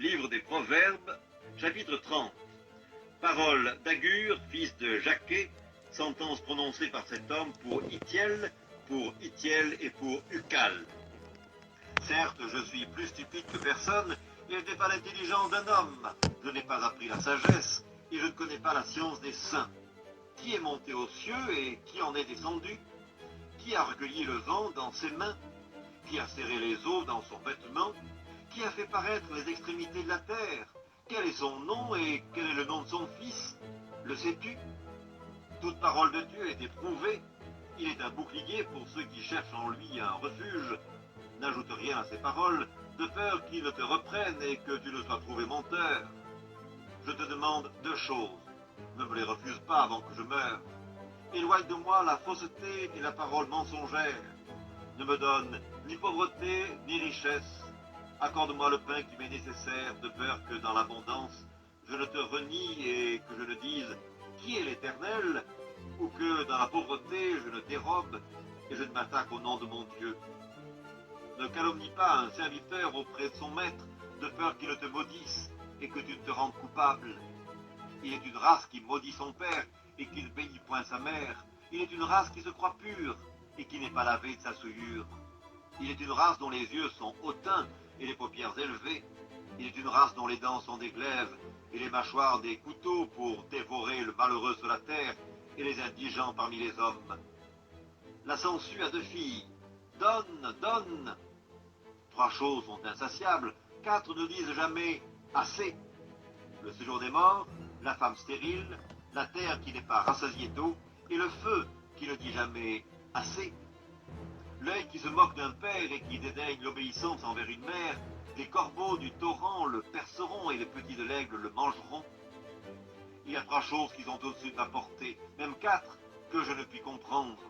Livre des Proverbes, chapitre 30. Parole d'Agur, fils de Jaquet, sentence prononcée par cet homme pour Itiel et pour Ucal. Certes, je suis plus stupide que personne, et je n'ai pas l'intelligence d'un homme. Je n'ai pas appris la sagesse, et je ne connais pas la science des saints. Qui est monté aux cieux et qui en est descendu? Qui a recueilli le vent dans ses mains? Qui a serré les eaux dans son vêtement? Qui a fait paraître les extrémités de la terre? Quel est son nom et quel est le nom de son fils? Le sais-tu? Toute parole de Dieu est éprouvée. Il est un bouclier pour ceux qui cherchent en lui un refuge. N'ajoute rien à ces paroles, de peur qu'il ne te reprenne et que tu ne sois trouvé menteur. Je te demande deux choses. Ne me les refuse pas avant que je meure. Éloigne de moi la fausseté et la parole mensongère. Ne me donne ni pauvreté ni richesse. Accorde-moi le pain qui m'est nécessaire, de peur que dans l'abondance, je ne te renie et que je ne dise « Qui est l'Éternel ?» ou que dans la pauvreté, je ne dérobe et je ne m'attaque au nom de mon Dieu. Ne calomnie pas un serviteur auprès de son maître, de peur qu'il ne te maudisse et que tu ne te rendes coupable. Il est une race qui maudit son père et qui ne bénit point sa mère. Il est une race qui se croit pure et qui n'est pas lavée de sa souillure. Il est une race dont les yeux sont hautains et les paupières élevées. Il est une race dont les dents sont des glaives et les mâchoires des couteaux pour dévorer le malheureux sur la terre et les indigents parmi les hommes. La sangsue a deux filles. Donne, donne. Trois choses sont insatiables. Quatre ne disent jamais assez. Le séjour des morts, la femme stérile, la terre qui n'est pas rassasiée d'eau et le feu qui ne dit jamais assez. L'œil qui se moque d'un père et qui dédaigne l'obéissance envers une mère, les corbeaux du torrent le perceront et les petits de l'aigle le mangeront. Il y a trois choses qui sont au-dessus de ma portée, même quatre, que je ne puis comprendre.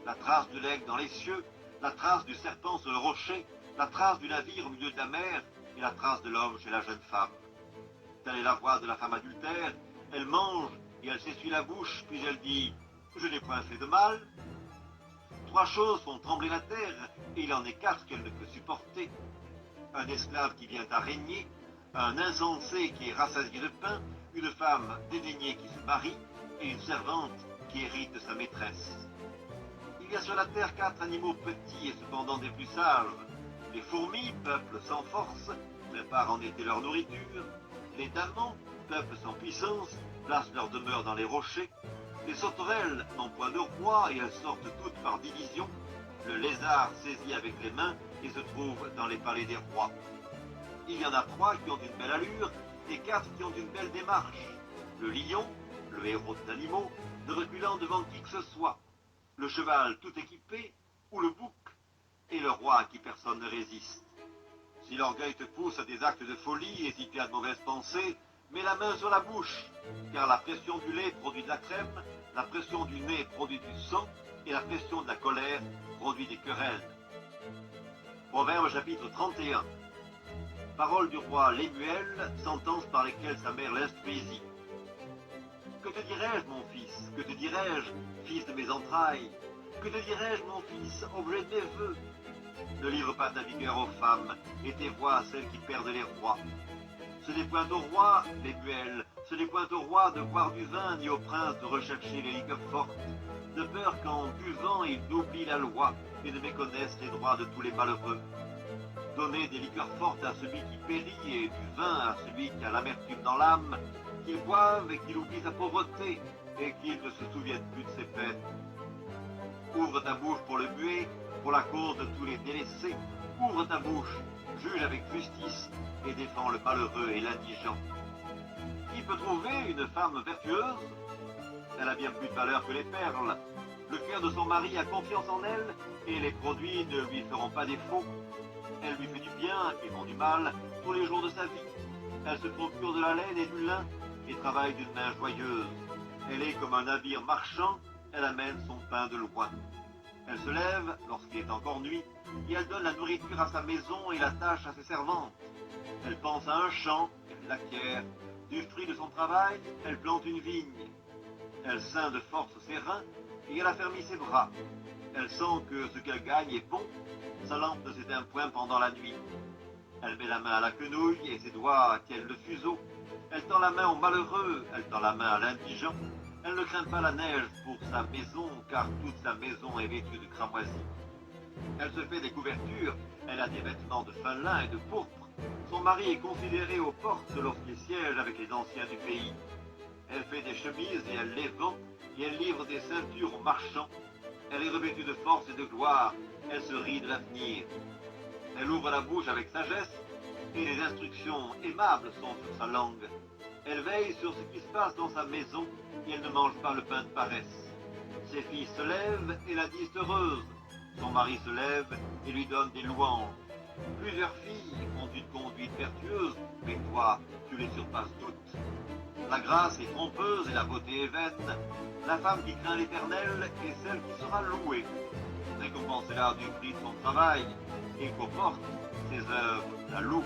La trace de l'aigle dans les cieux, la trace du serpent sur le rocher, la trace du navire au milieu de la mer et la trace de l'homme chez la jeune femme. Telle est la voix de la femme adultère, elle mange et elle s'essuie la bouche, puis elle dit « Je n'ai point fait de mal ». Trois choses font trembler la terre, et il en est quatre qu'elle ne peut supporter. Un esclave qui vient à régner, un insensé qui est rassasié de pain, une femme dédaignée qui se marie, et une servante qui hérite de sa maîtresse. Il y a sur la terre quatre animaux petits et cependant des plus sages. Les fourmis, peuple sans force, préparent en été leur nourriture. Les damans, peuple sans puissance, placent leur demeure dans les rochers. Les sauterelles n'ont point de roi et elles sortent toutes par division. Le lézard saisit avec les mains et se trouve dans les palais des rois. Il y en a trois qui ont une belle allure et quatre qui ont une belle démarche. Le lion, le héros des animaux, ne reculant devant qui que ce soit. Le cheval tout équipé ou le bouc et le roi à qui personne ne résiste. Si l'orgueil te pousse à des actes de folie et si tu as de mauvaises pensées, mets la main sur la bouche, car la pression du lait produit de la crème, la pression du nez produit du sang, et la pression de la colère produit des querelles. Proverbe chapitre 31. Parole du roi Lémuel, sentence par lesquelles sa mère l'instruisit. Que te dirais-je, mon fils? Que te dirais-je, fils de mes entrailles? Que te dirais-je, mon fils, objet de mes vœux? Ne livre pas ta vigueur aux femmes, et tes voix à celles qui perdent les rois. Ce n'est point au roi, Lémuel, ce n'est point au roi de boire du vin, ni au prince de rechercher les liqueurs fortes, de peur qu'en buvant ils n'oublient la loi et ne méconnaissent les droits de tous les malheureux. Donnez des liqueurs fortes à celui qui périt et du vin à celui qui a l'amertume dans l'âme, qu'il boive et qu'il oublie sa pauvreté et qu'il ne se souvienne plus de ses peines. Ouvre ta bouche pour le muet, pour la cause de tous les délaissés. Ouvre ta bouche, juge avec justice et défends le malheureux et l'indigent. Qui peut trouver une femme vertueuse? Elle a bien plus de valeur que les perles. Le cœur de son mari a confiance en elle et les produits ne lui feront pas défaut. Elle lui fait du bien et non du mal tous les jours de sa vie. Elle se procure de la laine et du lin et travaille d'une main joyeuse. Elle est comme un navire marchand, elle amène son pain de loin. Elle se lève lorsqu'il est encore nuit et elle donne la nourriture à sa maison et la tâche à ses servantes. Elle pense à un champ, elle l'acquiert. Du fruit de son travail, elle plante une vigne. Elle ceint de force ses reins et elle affermit ses bras. Elle sent que ce qu'elle gagne est bon. Sa lampe ne s'éteint point pendant la nuit. Elle met la main à la quenouille et ses doigts tiennent le fuseau. Elle tend la main au malheureux, elle tend la main à l'indigent. Elle ne craint pas la neige pour sa maison, car toute sa maison est vêtue de cramoisis. Elle se fait des couvertures, elle a des vêtements de fin lin et de pourpre. Son mari est considéré aux portes lorsqu'il siège avec les anciens du pays. Elle fait des chemises et elle les vend, et elle livre des ceintures aux marchands. Elle est revêtue de force et de gloire, elle se rit de l'avenir. Elle ouvre la bouche avec sagesse, et les instructions aimables sont sur sa langue. Elle veille sur ce qui se passe dans sa maison, et elle ne mange pas le pain de paresse. Ses filles se lèvent et la disent heureuse. Son mari se lève et lui donne des louanges. Plusieurs filles ont une conduite vertueuse, mais toi, tu les surpasses toutes. La grâce est trompeuse et la beauté est vaine. La femme qui craint l'Éternel est celle qui sera louée. Récompensez-la du prix de son travail, et qu'au porte, ses œuvres la louent.